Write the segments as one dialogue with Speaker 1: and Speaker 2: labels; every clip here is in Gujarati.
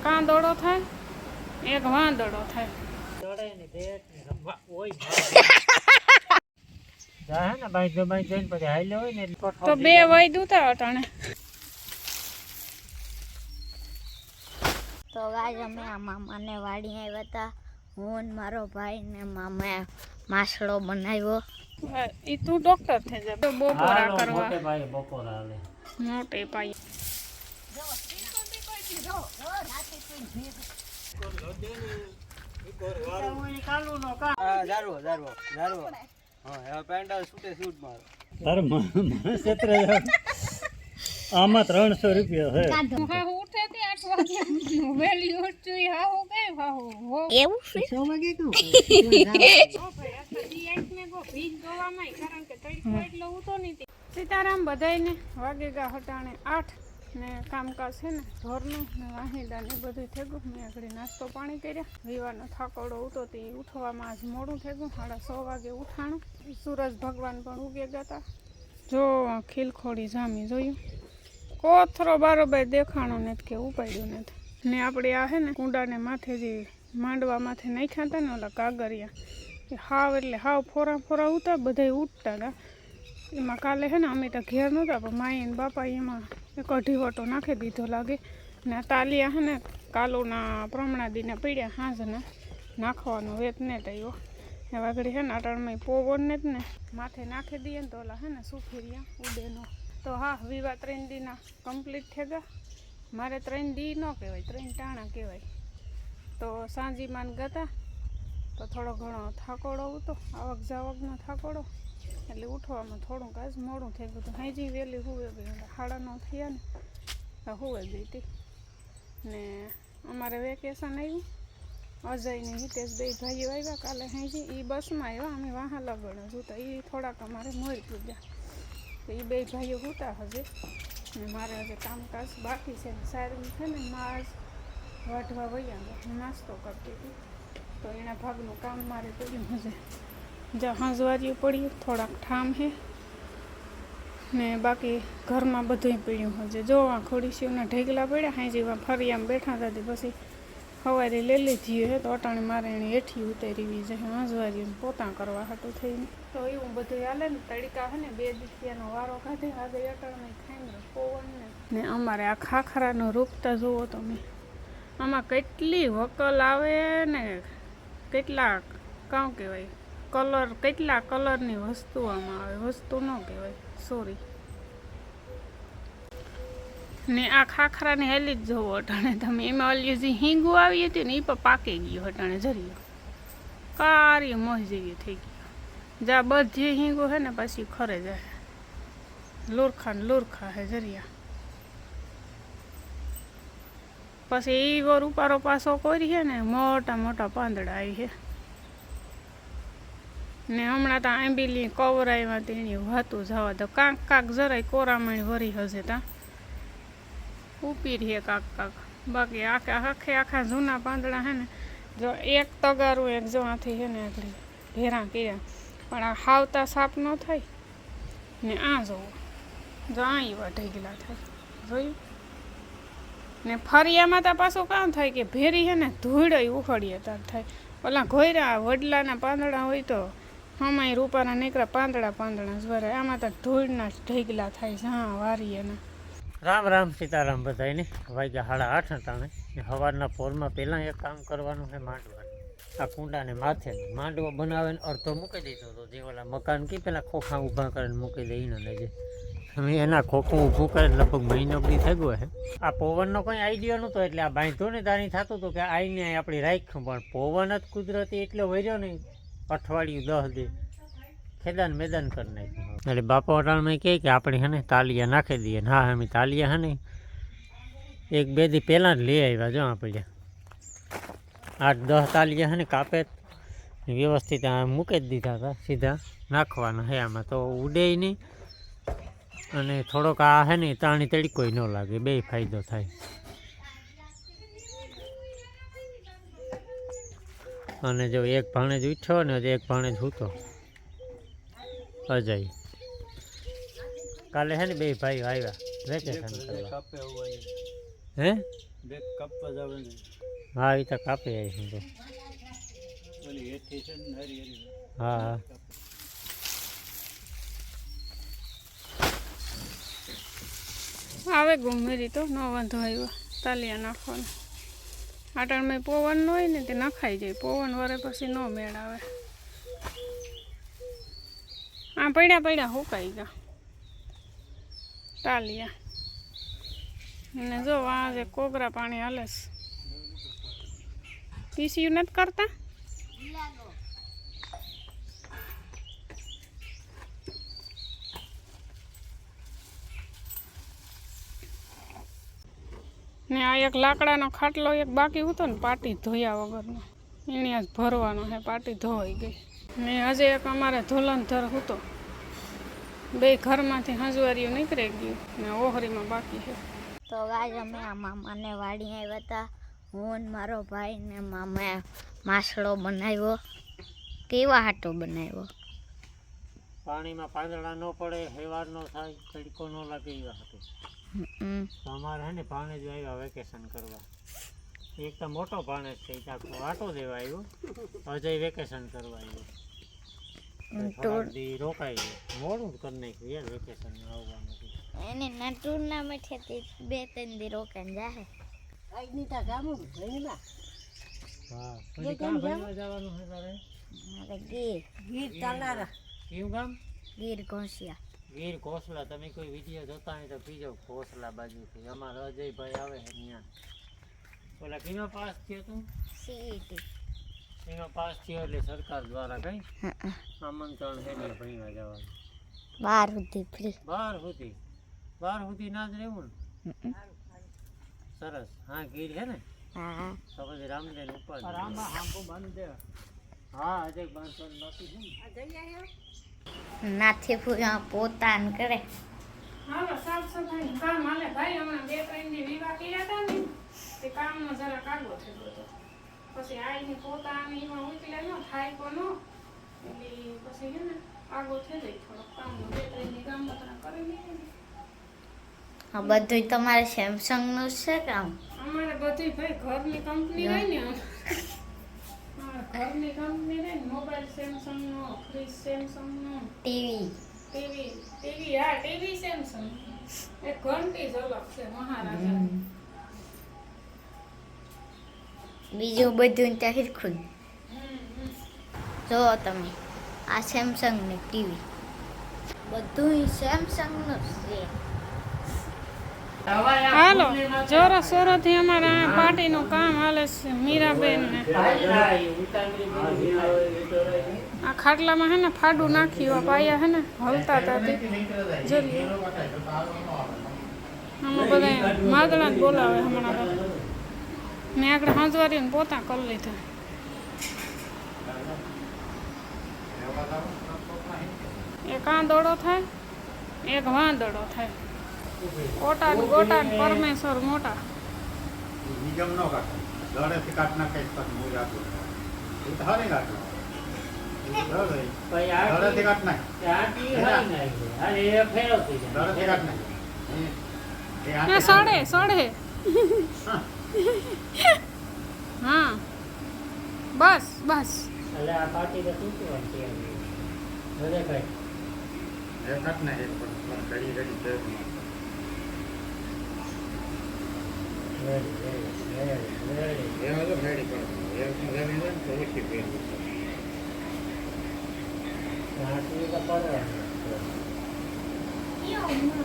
Speaker 1: કાંદોડો થાય, એક વાંદડો થાય. તો બે વૈદું તા અટાણે.
Speaker 2: તો ગાય અમે આ મામાને વાડી આવ્યા હતા. હું ને મારો ભાઈ ને મામા માસડો બનાવ્યો.
Speaker 1: ઈ તું ડોક્ટર થઈ જા. બપોરા કરવા મોટે પાઈ.
Speaker 3: આમાં 300 રૂપિયા છે.
Speaker 1: હા ઉઠે તે 8 વાગે વેલી ઉઠી. હા હું કઈ વાહો
Speaker 2: એવું છે
Speaker 1: 6 વાગે કહું. ઓ ભાઈ આ દી આંખ મે ગો ભીજ દોવામાં કારણ કે તડકો એટલો ઉતો નહી. સીતારામ બધાયને વાગેગા હટાણે 8 ને કામકાજ છે ને ઘરનું ને વાહિંદા ને બધું થઈ ગયું. મેં આગળ નાસ્તો પાણી કર્યા. વિવારનો થાકોડો ઉતો તે ઉઠવામાં આજ મોડું થઈ ગયું. 6:30 વાગે ઉઠાણું. સૂરજ ભગવાન પણ ઉગે ગયા હતા. જો ખીલખોડી જામી જોયું. કોથરો બારોબાર દેખાણો નથી કે ઉપાડ્યું નથી. ને આપણે આ હે ને કુંડાને માથે જે માંડવા માથે નાખ્યા હતા ને ઓલા કાગરિયા એ હાવ એટલે હાવ ફોરા ફોરા ઉતા બધા ઉઠતા હતા. એમાં કાલે હે ને અમે તો ઘેર નહોતા પણ માઈ ને બાપા એમાં એક અઢીવટો નાખી દીધો લાગે. ને આ તાલિયા હે ને કાલુના પ્રમણાદીને પીડ્યા હાંજના નાખવાનો વેત ને થયો. એ વાગડી હે ને અટાણમાં પોવન ને જ ને માથે નાખી દઈએ ને તો ઓલા હે ને સુફીરિયા ઉડેનો. તો હા વિવા 3 દીના કમ્પ્લીટ થઈ ગયા. મારે 3 દી ન કહેવાય 3 ટાણા કહેવાય. તો સાંજીમાં ગતા તો થોડો ઘણો થાકોડો હતો. આવક જાવકનો થાકોડો એટલે ઉઠવામાં થોડુંક આજ મોડું થઈ ગયું. તો હાજી વહેલી હુવે ગઈ 9:30 થયા ને તો હુવે ગઈ હતી. ને અમારે વેકેશન આવ્યું. અજય ને હિતેશ બે ભાઈઓ આવ્યા કાલે હાજી. એ બસમાં આવ્યા. અમે વાહા લગણ જોતા. એ થોડાક અમારે મોર પૂજ્યા. તો એ બે ભાઈઓ હોતા હજે. ને મારે હજે કામકાજ બાકી છે. સારું છે ને માસ વાઢવા વૈયા હું નાસ્તો કરતી હતી. તો એના ભાગનું કામ મારે કર્યું હજે. જ્યાં હાંજવાર્યું પડ્યું થોડાક ઠામ હે ને બાકી ઘરમાં બધું પડ્યું હજે. જો આ ખોડીસીઓના ઢેગલા પડ્યા. હાંજીમાં ફરી આમ બેઠા હતા પછી સવારે લઈ લીધી હે. તો અટાણે મારે એને હેઠી ઉતારી જાય હાંજવાર્યું પોતા કરવા હાટું થઈને. તો એવું બધું હાલે ને તડકા હે ને 2 દીઠિયાનો વારો કાઢે. આગળ અટાણે ખાઈને પવન ને અમારે આ ખાખરાનો રૂપતા જુઓ તમે. આમાં કેટલી વકલ આવે ને કેટલા કાં કહેવાય કલર કેટલા કલરની વસ્તુ આમાં આવે. વસ્તુ ન કહેવાય સોરી. ને આ ખાખરાની હેલી જ જોવો અટાણે તમે. એમાં ઓલી જે હિંગું આવી હતી ને એ પણ પાકી ગયું અટાણે જરીયો કારી મોહ જેવી થઈ ગઈ. જ્યાં બધી હિંગું હે ને પછી ખરે જાય લુરખા ને લુરખા હે જરિયા. પછી એ વર ઉપારો પાસો કરી છે ને મોટા મોટા પાંદડા આવી છે. ને હમણાં તો આંબીલી કવરાઈમાં તેની વાતું જવા દો. કાંક કાંક જરાય કોરામણી વરી હશે ત્યાં ઉપી રહે કાંક કાંક. બાકી આખા જૂના પાંદડા હે ને જો એક તગારું એક જો આથી છે ને આગળ ભેરા કર્યા પણ આ હાવતા સાપ ન થાય ને. આ જોવો જો આ એવા ઢેગલા થાય જોયું. ને ફરિયામાં તો પાછું કામ થાય કે ભેરી હે ને ધૂળ ઉખડીએ તાર થાય. ઓલા ઘોયરા વડલાના પાંદડા હોય તો હમાય રૂપાના નીકળ્યા પાંદડા જવરે. આમાં તો ધૂળના ઢેગલા થાય જ્યાં વારીએ ને.
Speaker 3: રામ રામ સીતારામ બધાને. વાગ્યા 8:30 અટાણે. સવારના પોરમાં પહેલાં એક કામ કરવાનું છે માંડવાનું. આ કુંડાને માથે માંડવો બનાવીને અડધો મૂકી દીધો હતો. જે ઓલા મકાન કી પેલા ખોખા ઊભા કરીને મૂકી દઈને લઈ અમે એના ખોખું ઊભું કરીને લગભગ મહિનો બધી થઈ ગયો છે. આ પવનનો કંઈ આઈડિયા નહોતો એટલે આ બાંધો ને તારી થતું હતું કે આઈને આપણે રાખ્યું. પણ પવન જ કુદરતી એટલો વર્યો ને અઠવાડિયું 10 દી ખેદાન મેદાન કરી નાખ્યું. એટલે બાપા અટાણમાં કહે કે આપણે હે ને તાલિયા નાખી દઈએ. હા અમે તાલિયા હે ને 1-2 દી પહેલાં જ લઈ આવ્યા. જો આપણે 8-10 તાલિયા હે ને કાપે વ્યવસ્થિત મૂકી જ દીધા હતા. સીધા નાખવાના હે આમાં તો ઉડે નહીં અને થોડોક આ હે ને તાણી તડકોય ન લાગે. બે ફાયદો થાય. અને જો એક ભાણેજ ઉઠ્યો ને એક ભાણેજ સૂતો અજય. કાલે હે ને 2 ભાઈઓ આવ્યા વેકેશન કરવા. હે
Speaker 4: બે કાપવા જવાનું
Speaker 3: હા એ તો કાપી આવીશું તો
Speaker 4: ઓલી હેઠી છે ને હરી હરી
Speaker 3: હા હા
Speaker 1: આવે ગુમેરી તો ન વાંધો આવ્યો તાલિયા નાખવાનો આટાણમાં પવન ન હોય ને તે નખાઈ જાય પવન વરે પછી ન મેળ આવે આ પડ્યા પડ્યા હુકાઈ ગયા તાલિયા ને જો આ જે કોગરા પાણી હાલે છે પીસીયું નથી કરતા ને આ એક લાકડાનો ખાટલો એક બાકી હતો ને પાટી ધોયા વગરનો એને આજ ભરવાનો છે પાટી ધોવાઈ ગઈ ને હજે એક અમારે ધોલનધર હતો બે ઘરમાંથી હંજવારીઓ નીકળી ગયું ને ઓહરીમાં બાકી છે
Speaker 2: તો ગાય અમે આ મામાને વાડી આવ્યા હતા હું ને મારો ભાઈ ને મામાએ માસળો બનાવ્યો કેવા હાટો બનાવ્યો
Speaker 3: પાણીમાં પાંદડા ન પડે હેવાર ન થાય તડકો ન લાગે એવા હતું તો અમારે હે ને ભાણેજ આવ્યા વેકેશન કરવા એક તો મોટો ભાણેજ છે આખો આટો દેવા આવ્યો અજય વેકેશન કરવા આવ્યો થોડાક દી રોકાઈ ગયો મોડું જ કરી નાખ્યું યાર વેકેશન આવવાનું
Speaker 2: એને ના ટુર્નામેન્ટ હતી 2-3 દી રોકાઈને જાહે
Speaker 3: હા પછી ક્યાં ભણવા જવાનું છે તારે
Speaker 2: મારે ગીર
Speaker 3: કયું ગામ
Speaker 2: ગીર ઘોસિયા
Speaker 3: ગીર ઘોસલા તમે કોઈ વિડીયો જોતા હોય તો પીજો ઘોસલા બાજુથી અમારા અજયભાઈ આવે છે ત્યાં ઓલા કીમાં પાસ થયો તું
Speaker 2: સીઈટી
Speaker 3: એમાં પાસ થયો એટલે સરકાર દ્વારા કઈ આમંત્રણ છે ને ભણવા જવાનું
Speaker 2: 12 સુધી ફ્રી
Speaker 3: 12 સુધી ના જ રહેવું ને સરસ હા ગીર છે ને
Speaker 2: હા
Speaker 3: તો પછી રામદેવ ઉપર
Speaker 4: આમાં હાંભો બાંધી દે
Speaker 3: હા અજય બાંધવાનું બાકી છે ને
Speaker 2: નાથી પૂરા પોતાન કરે
Speaker 1: હાલો સાફ સફાઈ કામ હાલે ભાઈ હમણાં 2-3 દી વિવાહ કર્યા હતા ને તે કામનો જરા કાગો થયો હતો પછી આઈને પોતાની એમાં ઉકલે ન થાય કોનો એટલે પછી છે ને આગો થઈ જાય થોડો કામનો 2-3 દી કામ બતરા કરી લીધું
Speaker 2: આ બધું તમારે સેમસંગ નું છે કામ
Speaker 1: અમારે બધી ભાઈ ઘરની કંપની હોય ને ઘરની કંપની રહે ને મોબાઈલ સેમસંગનો ફ્રીજ સેમસંગનો ટીવી હા ટીવી સેમસંગ એક ઘંટી જ અલગ છે મહારાજા
Speaker 2: બીજું બધું ત્યાં હિરખું જો તમે આ સેમસંગ ની ટીવી બધું સેમસંગ નું છે
Speaker 1: હાલો જોરો સોરોથી અમારા પાર્ટીનું કામ હાલે છે મીરાબેન ને આ ખાટલામાં હે ને ફાડું નાખ્યું આ પાયા હે ને હલતા હતા જોઈએ આમાં બધા માદળા જ બોલાવે હમણાં મેં આગળ હાંજવારીને પોતા કરી લીધા એક આંદોડો થાય એક વાંદડો થાય કોટાન ગોટાન પરમેશ્વર મોટા
Speaker 5: નિગમ નો કાઢ દડેથી કાઢ નાખે પણ હું રાખું એ તો હારી રાખું
Speaker 3: ભાઈ આ
Speaker 5: દડેથી કાઢ નાખ
Speaker 3: આટી હારી નાખી અરે એ ફેરવતી જાય
Speaker 5: દડેથી કાઢ નાખ
Speaker 1: ના સડે હા બસ
Speaker 3: એટલે આ પાટી તો તૂટવાની છે બધે કઈ
Speaker 5: એ કાઢ નાખ પણ ઘડી ઘડી છે એ બધું રેડી કરો એ જમીન હોય તો ઓછી ફેર
Speaker 3: આટી તો પડવાની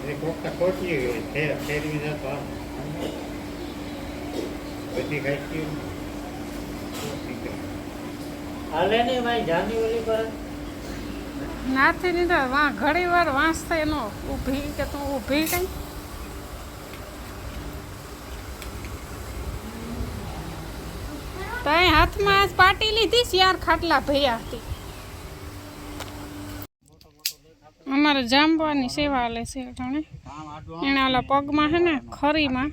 Speaker 5: એ કોકતા ખોટી હોય ફેરવી જતો બધી ખાઈ
Speaker 3: હાલે નહીં ભાઈ જાની ઓલી પર
Speaker 1: નાથી નીકળ ઘણી વાર વાંચતા એનો ઊભી કે તું ઊભી કઈ તઈ હાથમાં આજ પાટી લીધી છે યાર ખાટલા ભૈયા હતી અમારે જામવાની સેવા હાલે છે અટાણે એના ઓલા પગમાં હે ને ખરીમાં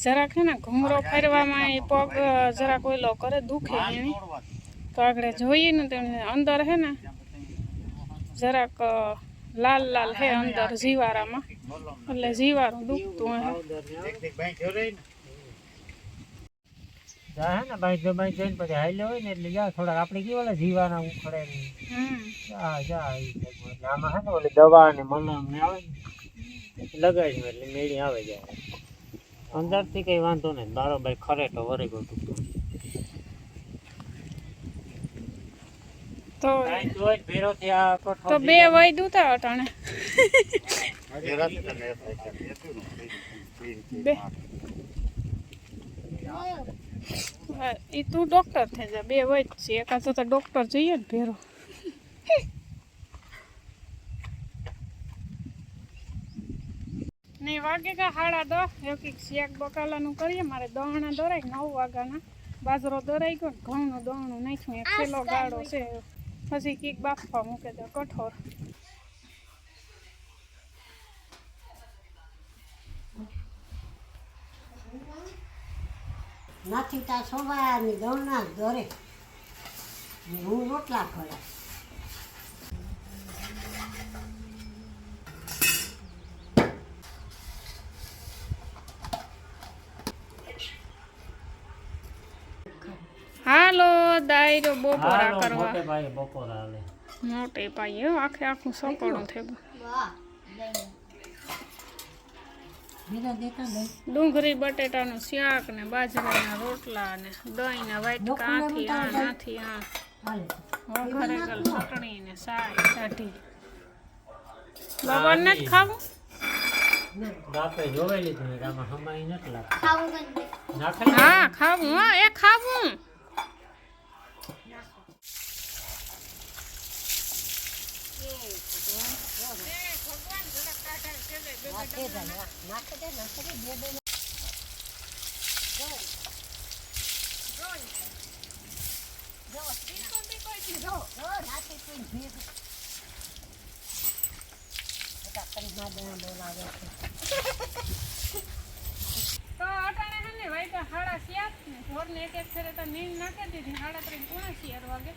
Speaker 1: જરાક હે ને ઘૂમરો ફેરવામાં એ પગ જરાક ઓઈલો કરે દુખે એને તો આગળ જોઈએ ને તેને અંદર હે ને જરાક લાલ લાલ હે અંદર જીવારામાં, એટલે જીવારું દુખતું હે.
Speaker 3: જા હે ને બાઈ જઈને પછી હાલ્યો હોય ને એટલે જા થોડાક આપણે કેવા ઓલા જીવાના ઉખડે ને જા ઈ ટાઈપમાં. એટલે આમાં હે ને ઓલી દવા ને મલમ ને આવે ને લગાડ્યું એટલે મેળી આવે જાય. અંદરથી કઈ વાંધો નહીં, બારોબાર ખરે તો વરે ગયું
Speaker 1: તો
Speaker 3: ભેરોથી આ
Speaker 1: તો બે વય દુતા અટાણે બે એ તું ડોક્ટર થઈ જા, બે વય જ છે, એકાદ તો ડોક્ટર જોઈએ ને ભેરો. નહીં વાગે કા 10:30 એક શેક બકાલાનું કરીએ. મારે દહણા દોરાય 9 વાગ્યાના, બાજરો દોરાઈ ગયો ને ઘઉંનું દહણું નાખ્યું, એક કિલો ગાળો છે, પછી કીક બાફવા મૂકે દો કઠોર.
Speaker 6: નથી તા સોવારની દોણા દોરે હું રોટલા કરે.
Speaker 1: હાલો દાયરો બપોરા કરવા,
Speaker 3: મોટે ભાઈ બપોર હાલે.
Speaker 1: મોટે પાયે હો, આખું સપડું થઈ ગયું.
Speaker 6: બીજા દેતા દઈ
Speaker 1: ડુંગળી બટેટાનું શાક ને બાજરાના રોટલા ને દહીં ને વાઈટ કાંથી આ નાથી આ
Speaker 6: હાલે
Speaker 1: વઘારેલ ચટણી ને સાય કાઢી. બાબાને જ ખાવું?
Speaker 3: બાપે જોવાઈ લીધું ને આમાં હમાઈ નથી લાગતું. નાખે
Speaker 1: હા ખાવું, હા એ ખાવું.
Speaker 6: નાખે દે બે બે
Speaker 1: તો અટાણે હે ને વાઈકા 7:30 ને ઢોરને એક ફેરે તો નીંદ નાખી દીધી 3:30 પોણા 4 વાગે,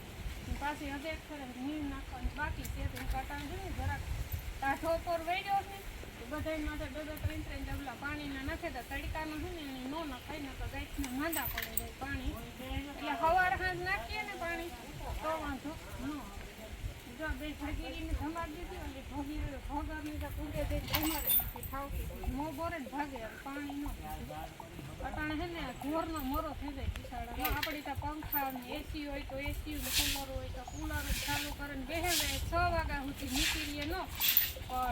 Speaker 1: પાછી હજે એક ફેરે નીંદ નાખવાની બાકી છે. તો અટાણે છે ને જરાક ટાઢો પર વહી છે, બધા માટે 2-3 ડબલા પાણીના નાખે તો તડકાનું છે ને એને ન નખાય ને તો ગાયને માંદા પડે જાય પાણી. એટલે સવાર સાંજ નાખીએ ને પાણી તો વાંધો ન આવે. જો બે ભગીરીને ધમાડી દીધી, એટલે ભગરની તો કુડે જઈને ધમાડે નથી ખાવતી, મો બોરે ને ભાગે પાણી ન અટાણે છે ને ઘોરનો મોરો થઈ જાય બિસાડા. આપણી તો પંખા ને એસી હોય તો એસી ને કુલર હોય તો કુલર ચાલુ કરે ને બેસે 6 વાગ્યા સુધી નીકળીએ ન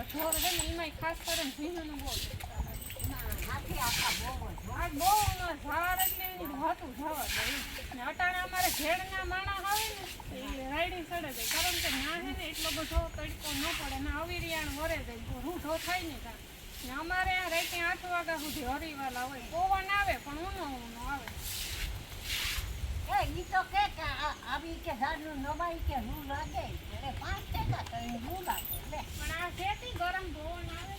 Speaker 1: ઢોર છે ને એમાંય ખાસ કરીને ભીનું બહુ આ બહુ ઝાડ એટલે એની હોતું જવા દે ને. અટાણે અમારે ઘેડના માણા આવે ને એ રાયડી સડે જાય, કારણ કે ના છે ને એટલો બધો તડકો ન પડે ને અવિરિયાણ વરે જાય, રૂઢો થાય ને ત્યાં. ને અમારે આ રાતે 8 વાગ્યા સુધી હરીવાલા હોય, પવન આવે પણ ઊનો આવે.
Speaker 6: ઈ તો કે આવી કે ઝાડનું નવાઈ કે રૂ લાગે એટલે 5 તો રૂ લાગે
Speaker 1: પણ આ ખેતી ગરમ પવન આવે.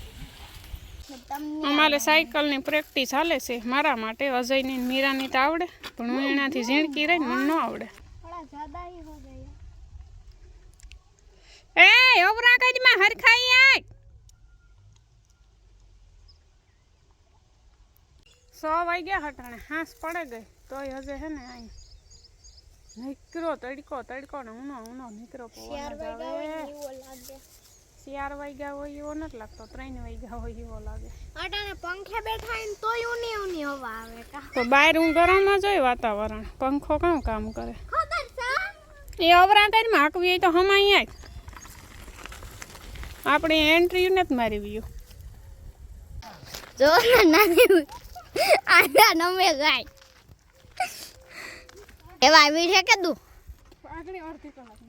Speaker 1: અમારે સાયકલની પ્રેક્ટિસ ચાલે છે મારા માટે. અજયની ને મીરાની તો આવડે, પણ હું એનાથી ઝીણકી રહીને મને ન આવડે. એ ઓબરા કજમાં હરખાઈ આય 6 વાગ્યા હટાણે હાંસ પડે ગઈ તોય હજે હે ને આઈ નીકળો તડકો ને ઊનો નીકળો પવન જ આવે. 4 વાગ્યા હોય એવો નથી લાગતો, 3 વાગ્યા હોય એવો લાગે.
Speaker 2: અટાણે પંખે બેઠા ને તોય ઊની હવા આવે કા.
Speaker 1: તો બહાર હું ગરમ જ હોય વાતાવરણ, પંખો કામ કામ કરે.
Speaker 2: ખબર છે
Speaker 1: એ અવરા કઈ હાંકવી હોય તો હમાઈ આય, આપણી એન્ટ્રી નથી મારી વ્યુ.
Speaker 2: જો નાની આડા નમે ગાય એવા આવી છે કે દુ
Speaker 1: આગળ અડધી કલાક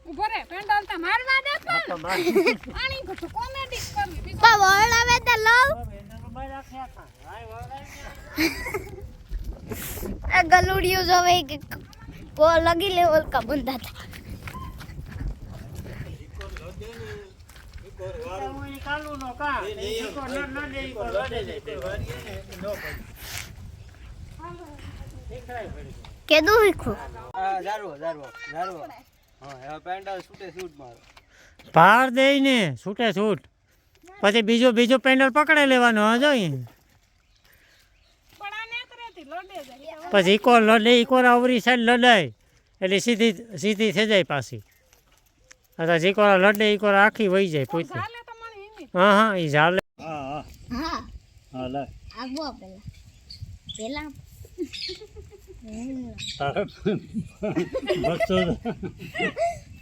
Speaker 1: ઉભો રે પેન્ડલ તા મારવા દે પાણી ઘટો કોમેડી કરવી બીજો
Speaker 2: પા વળાવે તો લવ આ ગલુડિયું જોવે કે કો લગી લે ઓલ કા બંધા હતા. કેદું હીખું
Speaker 4: જારવો હા હવે પેન્ડલ છૂટે છૂટ મારો
Speaker 3: ભાર દઈ ને છૂટે છૂટ પછી બીજો પેન્ડલ પકડી લેવાનો હા જોઈએ
Speaker 1: પણ આ નેકરેથી લડે જાય
Speaker 3: પછી ઈકો લડે ઈકો અવરી સાઈડ લડાય એટલે સીધી થઈ જાય પાછી અથવા જીકોરા લડે ઈકોરા આખી વહી જાય પોતે
Speaker 1: ચાલે તો મને હિમી
Speaker 3: હા એ ઝાલે
Speaker 4: હા હા
Speaker 2: હા
Speaker 4: હા લે
Speaker 2: આગો પેલા પેલા
Speaker 4: તારે બસો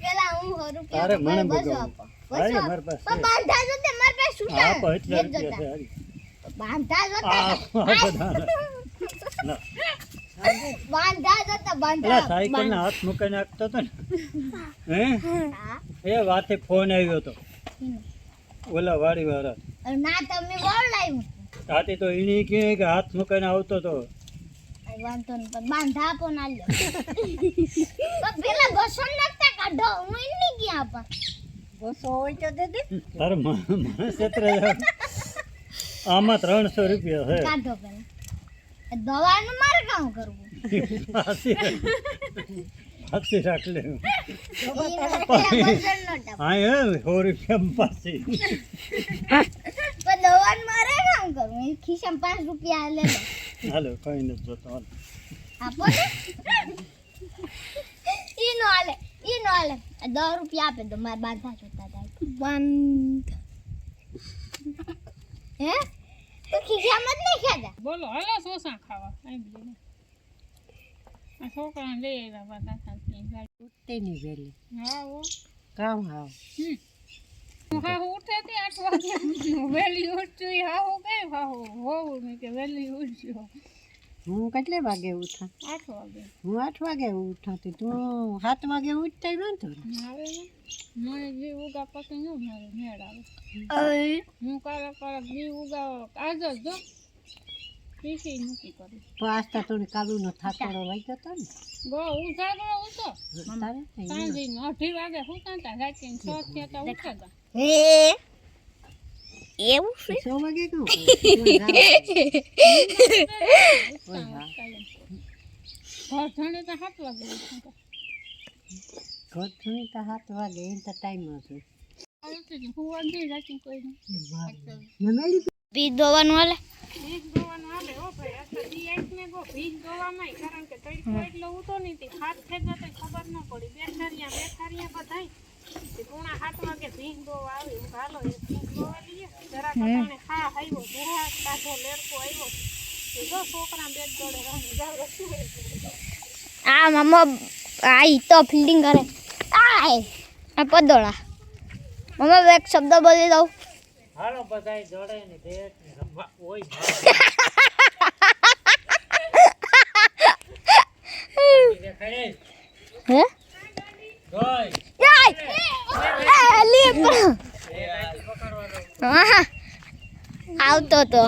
Speaker 2: પેલા હું 100 રૂપિયા
Speaker 4: તારે મને
Speaker 2: બસો
Speaker 4: બગાડો.
Speaker 2: આપો
Speaker 4: હારી,
Speaker 2: બસો
Speaker 4: મારી પાસે.
Speaker 2: પણ બાંધા જો તે મારી પાસે છૂટા
Speaker 4: આપો એટલા
Speaker 2: એક
Speaker 4: રૂપિયા છે
Speaker 2: જોતા.
Speaker 4: હારી.
Speaker 2: બાંધા જો
Speaker 4: આ બધા ના
Speaker 2: બાંધા જો
Speaker 4: પેલા
Speaker 2: બાંધા
Speaker 4: સાયકલ ના હાથ મૂકીને આપતો હતો ને હે
Speaker 2: હા.
Speaker 4: એ વાતે ફોન આવ્યો હતો ઓલા વાડી વાળા
Speaker 2: અરે ના તમે બોલ લાવ્યું
Speaker 4: આથી તો એને કહે કે હાથ મૂકીને આવતો હતો
Speaker 2: વાંધો નહીં પણ બાંધા આપો ના લ્યો પણ પેલા બસો નાખતા કાઢો હું એની ક્યાં આપા
Speaker 6: બસો હોય તો દે દે
Speaker 4: તારે મને ક્ષેત્રે આમાં 300 રૂપિયા છે
Speaker 2: કાઢો પેલા એ દવાનું મારે કામ કરવું
Speaker 4: પાછી રાખ લે
Speaker 2: એ પેલા બસો નોટ
Speaker 4: હા એ 100 રૂપિયા પાછી
Speaker 2: પણ દવાનું મારે કામ કરવું એ ખિસ્સામાં 5 રૂપિયા લે લો
Speaker 4: હાલો કઈ નથી જોતો હાલો
Speaker 2: આપો ને ઈનો હાલે 10 રૂપિયા આપે તો મારે બાંધા જોતા થાય બંધ હે તો ખિસ્સામાં જ નહીં ખાધા
Speaker 1: બોલો હાલો સોસા ખાવા અહીં બીજું આ છોકરાને લઈ આવ્યા પાછા ગાડી
Speaker 6: તેની વેલી
Speaker 1: હા ઓ
Speaker 6: કામ હાવ
Speaker 1: હા હું ઉઠે હતી 8 વાગે વહેલી ઉઠી હા હું કઈ હા હોવું નહીં કે વહેલી ઉઠજો
Speaker 6: હું કેટલે વાગે ઉઠા
Speaker 1: 8 વાગે
Speaker 6: હું 8 વાગે ઉઠાતી તું 7 વાગે ઉઠતા વાંધો ને
Speaker 1: આવે ને મને જે ઉગા પછી ન મારે મેળ આવે
Speaker 2: અરે
Speaker 1: હું કારક જે ઉગા આજ જ જો પીસી નથી કરી
Speaker 6: તો આસ્તા થોડી કાલુનો થાકોડો વાગ્યો હતો ને
Speaker 1: બહુ ઉજાગરો ઉતો
Speaker 6: તારે
Speaker 1: સાંજે 8 વાગે સુતા હતા રાતે 6 થયા ઉઠ્યા હતા
Speaker 2: હે એવું છે
Speaker 6: 6 વાગે કહું
Speaker 1: ઘર જાણે તો 7 વાગે ઉઠ્યા
Speaker 6: ઘર તો 7 વાગે એ તો ટાઈમ હશે
Speaker 1: હતા હું વાગે રાતે કોઈ
Speaker 6: નમેલી
Speaker 2: પી દોવાનું હાલે
Speaker 1: ભીજ દોવાનું હાલે હો ભાઈ આખા દી આંખ ને ગો ભીજ દોવામાં કારણ કે તડકો એટલો ઉતો નહીં તે હાથ થેગા તો ખબર ન પડી બેઠારિયા બધાય તે પૂણા 7 વાગે ભીજ દોવા આવી હું હાલો એક ભીજ દોવા લઈએ જરા કટાણે ખા આવ્યો જરા કાઢો લેરકો આવ્યો એ જો છોકરા બેટ જોડે રમી જાવ રસું
Speaker 2: આ મમ્મા આઈ તો ફિલ્ડિંગ કરે આ પદોળા મમ્મા એક શબ્દ બોલી દઉં
Speaker 3: હાલો બધાય જોડે ને ભેટ ને રમવા ઓય દેખાય
Speaker 2: હે
Speaker 3: ગોય
Speaker 2: આવતો તો